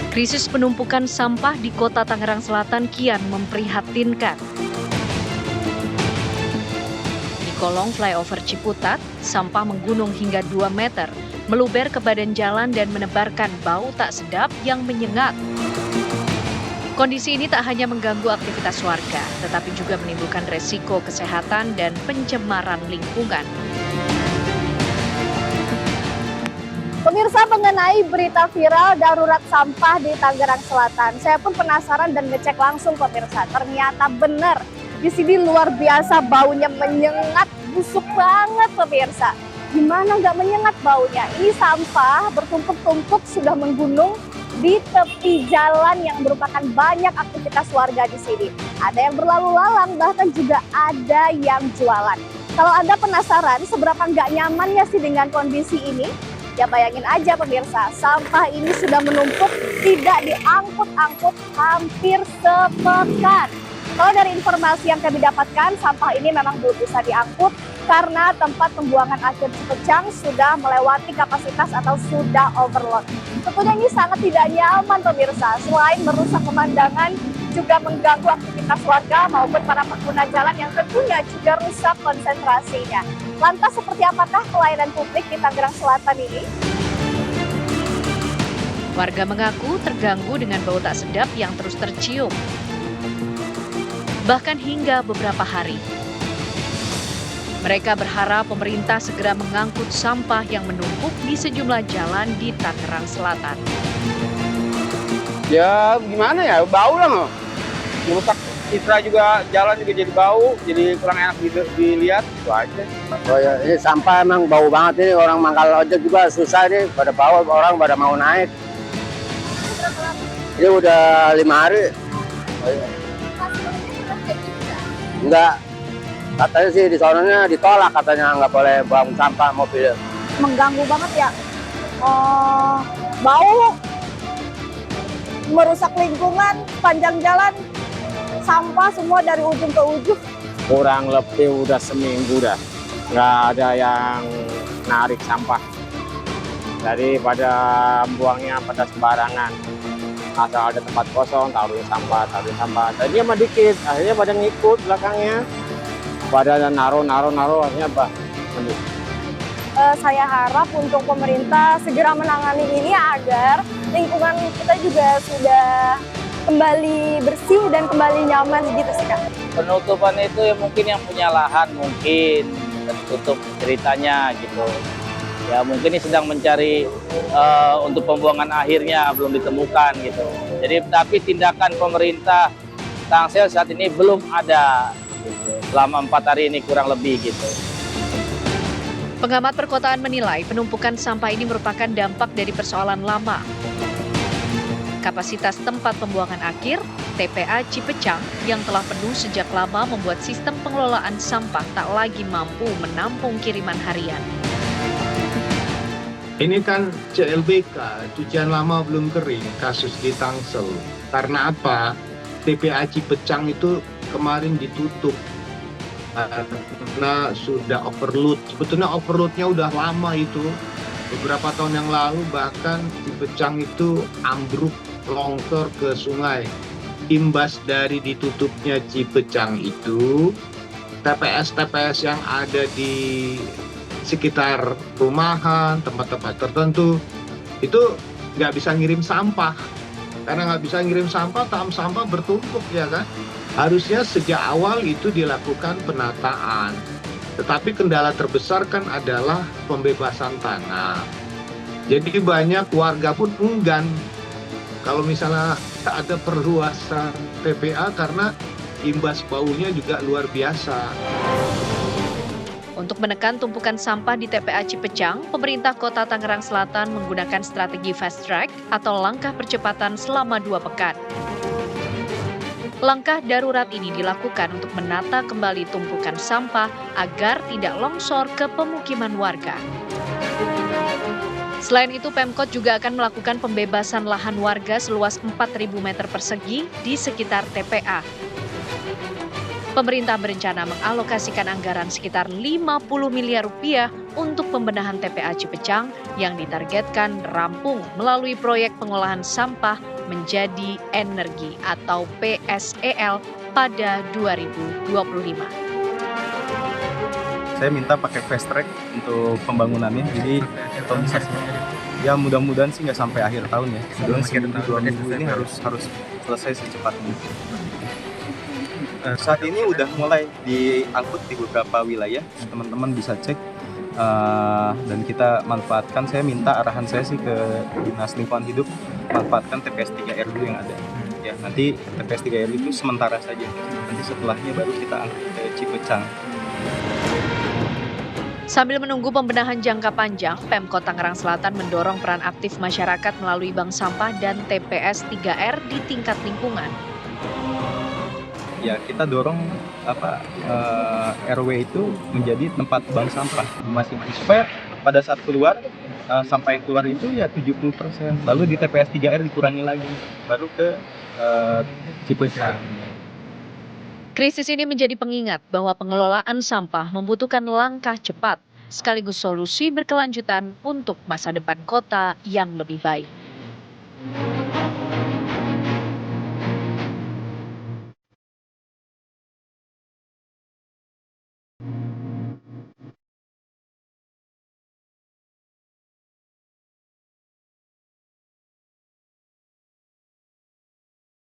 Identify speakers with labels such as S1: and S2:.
S1: Krisis penumpukan sampah di Kota Tangerang Selatan kian memprihatinkan. Di kolong flyover Ciputat, sampah menggunung hingga 2 meter, meluber ke badan jalan dan menebarkan bau tak sedap yang menyengat. Kondisi ini tak hanya mengganggu aktivitas warga, tetapi juga menimbulkan resiko kesehatan dan pencemaran lingkungan.
S2: Pemirsa, mengenai berita viral darurat sampah di Tangerang Selatan, saya pun penasaran dan ngecek langsung pemirsa. Ternyata benar, di sini luar biasa baunya menyengat, busuk banget pemirsa. Gimana nggak menyengat baunya? Ini sampah bertumpuk-tumpuk sudah menggunung di tepi jalan yang merupakan banyak aktivitas warga di sini. Ada yang berlalu lalang, bahkan juga ada yang jualan. Kalau Anda penasaran seberapa nggak nyamannya sih dengan kondisi ini? Ya bayangin aja pemirsa, sampah ini sudah menumpuk, tidak diangkut-angkut hampir sepekan. Kalau dari informasi yang kami dapatkan, sampah ini memang belum bisa diangkut karena tempat pembuangan akhir Cipecang sudah melewati kapasitas atau sudah overload. Tentunya ini sangat tidak nyaman pemirsa, selain merusak pemandangan, juga mengganggu aktivitas warga maupun para pengguna jalan yang tentunya juga rusak konsentrasinya. Lantas seperti apakah pelayanan publik di Tangerang Selatan ini?
S1: Warga mengaku terganggu dengan bau tak sedap yang terus tercium. Bahkan hingga beberapa hari. Mereka berharap pemerintah segera mengangkut sampah yang menumpuk di sejumlah jalan di Tangerang Selatan.
S3: Ya gimana ya, bau lah loh. Merusak citra juga, jalan juga jadi bau, jadi kurang enak dilihat, itu aja.
S4: Oh ya, ini sampah emang bau banget ini, orang mangkal ojek juga susah ini, pada bau, orang pada mau naik. Ini udah 5 hari. Oh, iya. Enggak, katanya sih di sononya ditolak, katanya nggak boleh buang sampah mobil.
S2: Mengganggu banget ya, bau, merusak lingkungan, panjang jalan, sampah semua dari ujung ke ujung.
S5: Kurang lebih udah seminggu dah, nggak ada yang narik sampah. Jadi pada buangnya pada sembarangan. Asal ada tempat kosong, taruhin sampah. Tadinya mah dikit, akhirnya pada ngikut belakangnya. Pada naruh, akhirnya
S2: Saya harap untuk pemerintah segera menangani ini agar lingkungan kita juga sudah kembali bersih dan kembali nyaman gitu sih Kak.
S6: Penutupan itu ya mungkin yang punya lahan mungkin tertutup ceritanya gitu. Ya mungkin ini sedang mencari untuk pembuangan akhirnya belum ditemukan gitu. Jadi tapi tindakan pemerintah Tangsel saat ini belum ada gitu. Selama 4 hari ini kurang lebih gitu.
S1: Pengamat perkotaan menilai penumpukan sampah ini merupakan dampak dari persoalan lama. Kapasitas tempat pembuangan akhir, TPA Cipecang, yang telah penuh sejak lama membuat sistem pengelolaan sampah tak lagi mampu menampung kiriman harian.
S7: Ini kan CLBK, cucian lama belum kering, kasus di Tangsel. Karena apa? TPA Cipecang itu kemarin ditutup karena sudah overload. Sebetulnya overloadnya udah lama itu. Beberapa tahun yang lalu bahkan Cipecang itu ambruk longsor ke sungai. Imbas dari ditutupnya Cipecang itu, TPS-TPS yang ada di sekitar rumahan, tempat-tempat tertentu, itu nggak bisa ngirim sampah. Karena nggak bisa ngirim sampah, sampah bertumpuk ya kan. Harusnya sejak awal itu dilakukan penataan. Tetapi kendala terbesar kan adalah pembebasan tanah. Jadi banyak warga pun enggan kalau misalnya ada perluasan TPA karena imbas baunya juga luar biasa.
S1: Untuk menekan tumpukan sampah di TPA Cipecang, pemerintah Kota Tangerang Selatan menggunakan strategi fast track atau langkah percepatan selama 2 pekan. Langkah darurat ini dilakukan untuk menata kembali tumpukan sampah agar tidak longsor ke pemukiman warga. Selain itu, Pemkot juga akan melakukan pembebasan lahan warga seluas 4.000 meter persegi di sekitar TPA. Pemerintah berencana mengalokasikan anggaran sekitar 50 miliar rupiah untuk pembenahan TPA Cipecang yang ditargetkan rampung melalui proyek pengolahan sampah menjadi energi atau PSEL pada 2025.
S8: Saya minta pakai fast track untuk pembangunannya, jadi kalau bisa ya mudah-mudahan sih nggak sampai akhir tahun ya. Mudah-mudahan seminggu 2 minggu ini harus selesai secepatnya. Saat ini udah mulai diangkut di beberapa wilayah, teman-teman bisa cek dan kita manfaatkan. Saya minta arahan saya sih ke Dinas Lingkungan Hidup manfaatkan TPS 3R dulu yang ada. Ya, nanti TPS 3R itu sementara saja. Nanti setelahnya baru kita angkut ke Cipecang.
S1: Sambil menunggu pembenahan jangka panjang, Pemkot Tangerang Selatan mendorong peran aktif masyarakat melalui bank sampah dan TPS 3R di tingkat lingkungan.
S8: Ya, kita dorong RW itu menjadi tempat bank sampah masing-masing supaya pada saat keluar sampah yang keluar itu ya 70%. Lalu di TPS 3R dikurangi lagi baru ke Cipecang.
S1: Krisis ini menjadi pengingat bahwa pengelolaan sampah membutuhkan langkah cepat sekaligus solusi berkelanjutan untuk masa depan kota yang lebih baik.